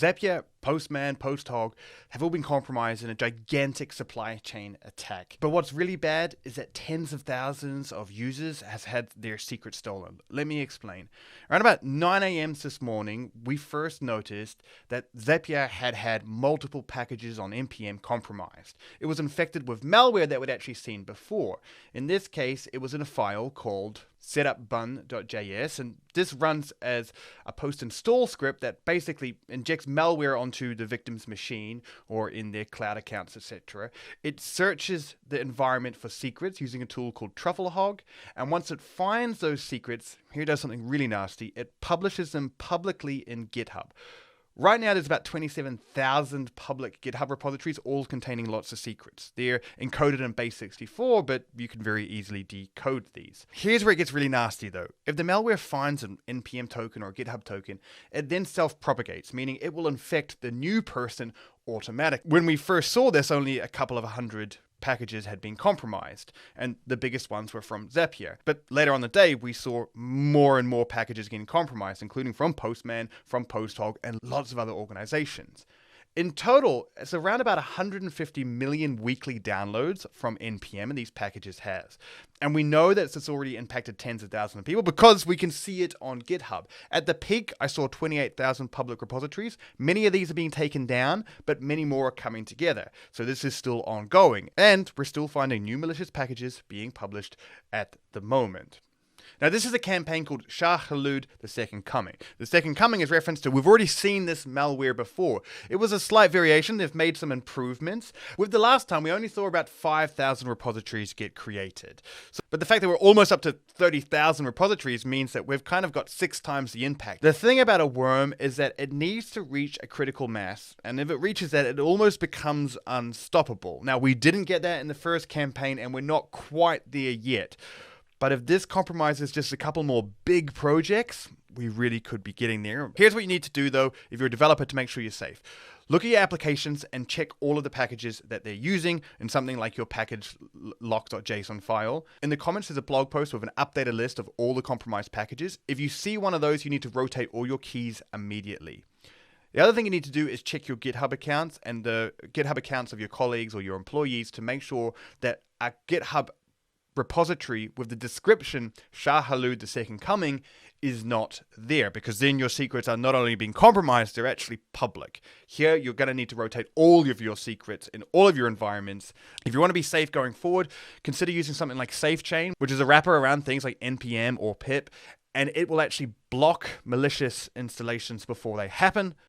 Zapier, Postman, PostHog have all been compromised in a gigantic supply chain attack. But what's really bad is that tens of thousands of users have had their secrets stolen. Let me explain. Around about 9 a.m. this morning, we first noticed that Zapier had multiple packages on NPM compromised. It was infected with malware that we'd actually seen before. In this case, it was in a file called setupbun.js, and this runs as a post-install script that basically injects malware onto the victim's machine or in their cloud accounts, etc. It searches the environment for secrets using a tool called TruffleHog, and once it finds those secrets, here it does something really nasty. It publishes them publicly in GitHub. Right now, there's about 27,000 public GitHub repositories, all containing lots of secrets. They're encoded in base64, but you can very easily decode these. Here's where it gets really nasty, though. If the malware finds an NPM token or a GitHub token, it then self-propagates, meaning it will infect the new person automatically. When we first saw this, only a couple of 100 packages had been compromised, and the biggest ones were from Zapier. But later on the day, we saw more and more packages getting compromised, including from Postman, from PostHog, and lots of other organizations. In total, it's around about 150 million weekly downloads from NPM and these packages has. And we know that it's already impacted tens of thousands of people because we can see it on GitHub. At the peak, I saw 28,000 public repositories. Many of these are being taken down, but many more are coming together. So this is still ongoing. And we're still finding new malicious packages being published at the moment. Now, this is a campaign called Shai-Hulud, the Second Coming. The Second Coming is reference to, we've already seen this malware before. It was a slight variation. They've made some improvements. With the last time, we only saw about 5,000 repositories get created. But the fact that we're almost up to 30,000 repositories means that we've kind of got 6 times the impact. The thing about a worm is that it needs to reach a critical mass. And if it reaches that, it almost becomes unstoppable. Now, we didn't get that in the first campaign, and we're not quite there yet. But if this compromises just a couple more big projects, we really could be getting there. Here's what you need to do, though, if you're a developer, to make sure you're safe. Look at your applications and check all of the packages that they're using in something like your package lock.json file. In the comments, there's a blog post with an updated list of all the compromised packages. If you see one of those, you need to rotate all your keys immediately. The other thing you need to do is check your GitHub accounts and the GitHub accounts of your colleagues or your employees to make sure that a GitHub repository with the description Shai-Hulud, the Second Coming is not there, because then your secrets are not only being compromised, they're actually public. Here, you're going to need to rotate all of your secrets in all of your environments. If you want to be safe going forward, consider using something like SafeChain, which is a wrapper around things like NPM or pip, and it will actually block malicious installations before they happen.